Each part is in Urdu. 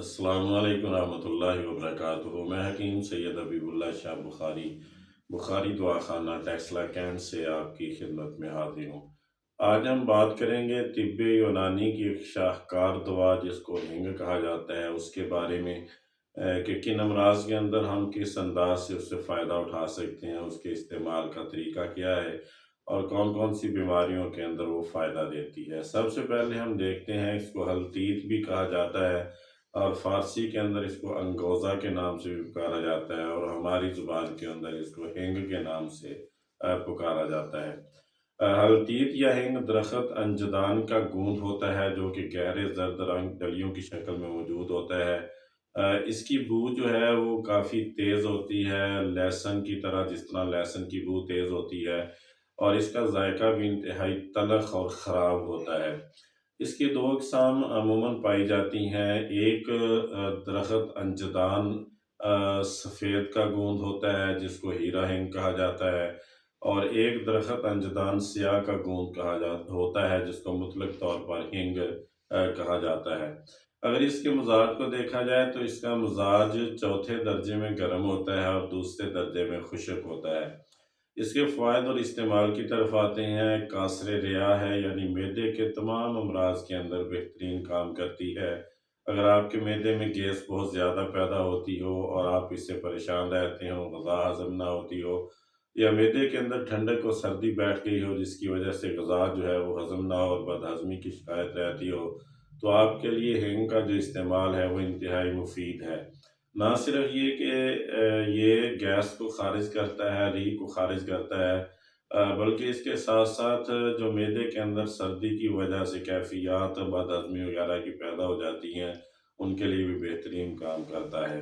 السلام علیکم ورحمۃ اللہ وبرکاتہ۔ میں حکیم سید حبیب اللہ شاہ بخاری دعا خانہ ٹیکسلا کینٹ سے آپ کی خدمت میں حاضر ہوں۔ آج ہم بات کریں گے طب یونانی کی ایک شاہکار دوا جس کو ہینگ کہا جاتا ہے، اس کے بارے میں کہ کن امراض کے اندر ہم کس انداز سے اس سے فائدہ اٹھا سکتے ہیں، اس کے استعمال کا طریقہ کیا ہے اور کون کون سی بیماریوں کے اندر وہ فائدہ دیتی ہے۔ سب سے پہلے ہم دیکھتے ہیں، اس کو ہلتیت بھی کہا جاتا ہے اور فارسی کے اندر اس کو انگوزا کے نام سے بھی پکارا جاتا ہے، اور ہماری زبان کے اندر اس کو ہینگ کے نام سے پکارا جاتا ہے۔ ہلتیت یا ہینگ درخت انجدان کا گوند ہوتا ہے جو کہ گہرے زرد رنگ ڈلیوں کی شکل میں موجود ہوتا ہے۔ اس کی بو جو ہے وہ کافی تیز ہوتی ہے، لہسن کی طرح، جس طرح لہسن کی بو تیز ہوتی ہے، اور اس کا ذائقہ بھی انتہائی تلخ اور خراب ہوتا ہے۔ اس کی دو اقسام عموماً پائی جاتی ہیں۔ ایک درخت انجدان سفید کا گوند ہوتا ہے جس کو ہیرا ہینگ کہا جاتا ہے، اور ایک درخت انجدان سیاہ کا گوند ہوتا ہے جس کو مطلق طور پر ہینگ کہا جاتا ہے۔ اگر اس کے مزاج کو دیکھا جائے تو اس کا مزاج چوتھے درجے میں گرم ہوتا ہے اور دوسرے درجے میں خشک ہوتا ہے۔ اس کے فوائد اور استعمال کی طرف آتے ہیں۔ قاصر ریا ہے، یعنی معدے کے تمام امراض کے اندر بہترین کام کرتی ہے۔ اگر آپ کے معدے میں گیس بہت زیادہ پیدا ہوتی ہو اور آپ اس سے پریشان رہتے ہو، غذا ہضم نہ ہوتی ہو، یا معدے کے اندر ٹھنڈک اور سردی بیٹھ گئی ہو جس کی وجہ سے غذا جو ہے وہ ہضم نہ ہو اور بد ہضمی کی شکایت رہتی ہو، تو آپ کے لیے ہینگ کا جو استعمال ہے وہ انتہائی مفید ہے۔ نہ صرف یہ کہ یہ گیس کو خارج کرتا ہے، ریح کو خارج کرتا ہے، بلکہ اس کے ساتھ ساتھ جو معدے کے اندر سردی کی وجہ سے کیفیات بد ہضمی وغیرہ کی پیدا ہو جاتی ہیں، ان کے لیے بھی بہترین کام کرتا ہے۔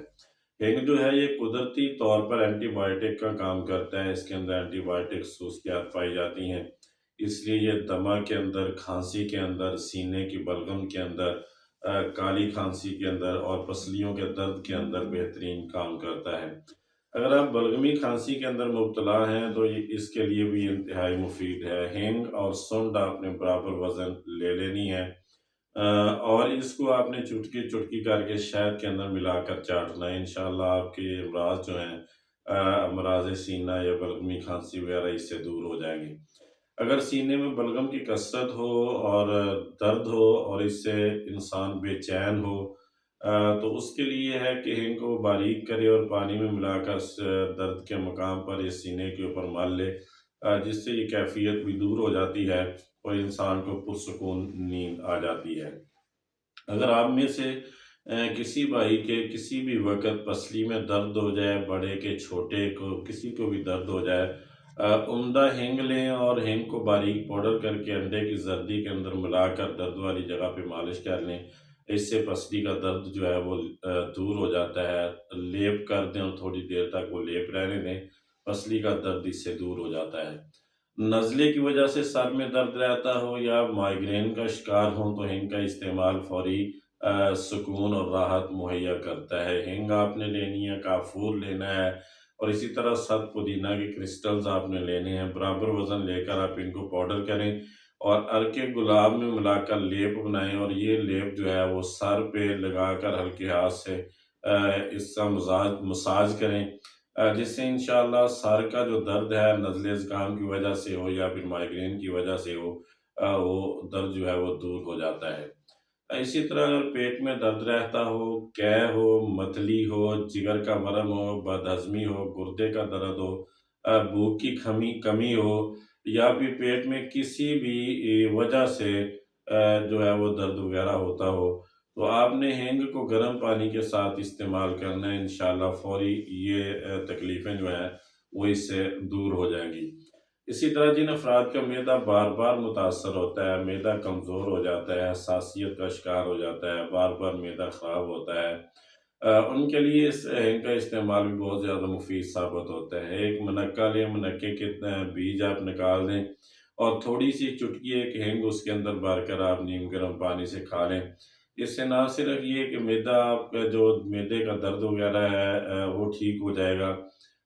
ہینگ جو ہے یہ قدرتی طور پر اینٹی بائیوٹک کا کام کرتا ہے۔ اس کے اندر اینٹی بائیوٹک خصوصیات پائی جاتی ہیں، اس لیے یہ دمہ کے اندر، کھانسی کے اندر، سینے کی بلغم کے اندر، کالی کھانسی کے اندر اور پسلیوں کے درد کے اندر بہترین کام کرتا ہے۔ اگر آپ بلغمی کھانسی کے اندر مبتلا ہیں تو یہ اس کے لیے بھی انتہائی مفید ہے۔ ہینگ اور سونڈ آپ نے برابر وزن لے لینی ہے، اور اس کو آپ نے چٹکی چٹکی کر کے شہد کے اندر ملا کر چاٹنا ہے۔ انشاءاللہ آپ کے امراض جو ہیں، امراض سینہ یا بلغمی کھانسی وغیرہ اس سے دور ہو جائیں گی۔ اگر سینے میں بلغم کی کثرت ہو اور درد ہو اور اس سے انسان بے چین ہو، تو اس کے لیے ہے کہ ہینگ کو باریک کرے اور پانی میں ملا کر درد کے مقام پر اس سینے کے اوپر مل لے، جس سے یہ کیفیت بھی دور ہو جاتی ہے اور انسان کو پرسکون نیند آ جاتی ہے۔ اگر آپ میں سے کسی بھائی کے کسی بھی وقت پسلی میں درد ہو جائے، بڑے کے چھوٹے کو کسی کو بھی درد ہو جائے، عمدہ ہینگ لیں اور ہینگ کو باریک پاؤڈر کر کے انڈے کی زردی کے اندر ملا کر درد والی جگہ پہ مالش کر لیں۔ اس سے پسلی کا درد جو ہے وہ دور ہو جاتا ہے۔ لیپ کر دیں اور تھوڑی دیر تک وہ لیپ رہنے دیں، پسلی کا درد اس سے دور ہو جاتا ہے۔ نزلے کی وجہ سے سر میں درد رہتا ہو یا مائیگرین کا شکار ہوں تو ہینگ کا استعمال فوری سکون اور راحت مہیا کرتا ہے۔ ہینگ آپ نے لینی ہے، کافور لینا ہے، اور اسی طرح 7 پودینہ کے کرسٹلز آپ نے لینے ہیں۔ برابر وزن لے کر آپ ان کو پاؤڈر کریں اور عرق گلاب میں ملا کر لیپ بنائیں، اور یہ لیپ جو ہے وہ سر پہ لگا کر ہلکے ہاتھ سے اس کا مساج کریں، جس سے انشاءاللہ سر کا جو درد ہے، نزلے زکام کی وجہ سے ہو یا پھر مائیگرین کی وجہ سے ہو، وہ درد جو ہے وہ دور ہو جاتا ہے۔ اسی طرح اگر پیٹ میں درد رہتا ہو، قے ہو، متلی ہو، جگر کا ورم ہو، بد ہضمی ہو، گردے کا درد ہو، بھوک کی کمی ہو، یا پھر پیٹ میں کسی بھی وجہ سے جو ہے وہ درد وغیرہ ہوتا ہو، تو آپ نے ہینگ کو گرم پانی کے ساتھ استعمال کرنا ہے۔ انشاءاللہ فوری یہ تکلیفیں جو ہیں وہ اس سے دور ہو جائیں گی۔ اسی طرح جن افراد کا معدہ بار بار متاثر ہوتا ہے، معدہ کمزور ہو جاتا ہے، حساسیت کا شکار ہو جاتا ہے، بار بار معدہ خراب ہوتا ہے، ان کے لیے اس ہینگ کا استعمال بھی بہت زیادہ مفید ثابت ہوتا ہے۔ ایک منقع لیں، منقے کے بیج آپ نکال دیں اور تھوڑی سی چٹکی ایک ہینگ اس کے اندر بھر کر آپ نیم گرم پانی سے کھا لیں۔ اس سے نہ صرف یہ کہ معدہ آپ کا جو معدے کا درد وغیرہ ہے وہ ٹھیک ہو جائے گا،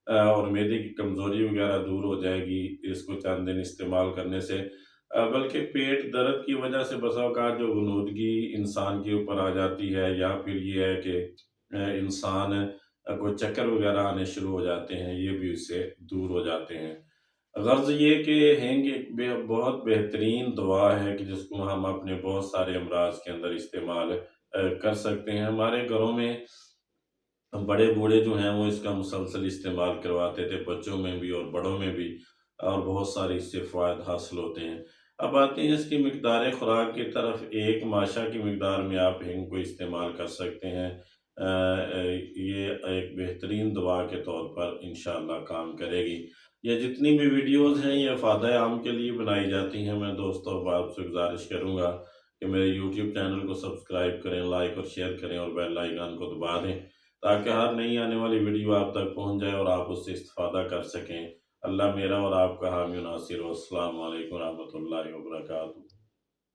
اور معدے کی کمزوری وغیرہ دور ہو جائے گی اس کو چند دن استعمال کرنے سے، بلکہ پیٹ درد کی وجہ سے بسا اوقات جو غنودگی انسان کے اوپر آ جاتی ہے، یا پھر یہ ہے کہ انسان کو چکر وغیرہ آنے شروع ہو جاتے ہیں، یہ بھی اس سے دور ہو جاتے ہیں۔ غرض یہ کہ ہینگ ایک بہت بہترین دوا ہے کہ جس کو ہم اپنے بہت سارے امراض کے اندر استعمال کر سکتے ہیں۔ ہمارے گھروں میں بڑے بوڑھے جو ہیں وہ اس کا مسلسل استعمال کرواتے تھے، بچوں میں بھی اور بڑوں میں بھی، اور بہت سارے اس سے فوائد حاصل ہوتے ہیں۔ اب آتے ہیں اس کی مقدار خوراک کی طرف۔ ایک ماشا کی مقدار میں آپ ہینگ کو استعمال کر سکتے ہیں۔ یہ ایک بہترین دوا کے طور پر انشاءاللہ کام کرے گی۔ یہ جتنی بھی ویڈیوز ہیں یہ فائدہ عام کے لیے بنائی جاتی ہیں۔ میں دوستوں آپ سے گزارش کروں گا کہ میرے یوٹیوب چینل کو سبسکرائب کریں، لائک اور شیئر کریں اور بیل آئیکن کو دبا دیں تاکہ ہر نئی آنے والی ویڈیو آپ تک پہنچ جائے اور آپ اس سے استفادہ کر سکیں۔ اللہ میرا اور آپ کا حامی و ناصر ہو۔ السلام علیکم ورحمۃ اللہ وبرکاتہ۔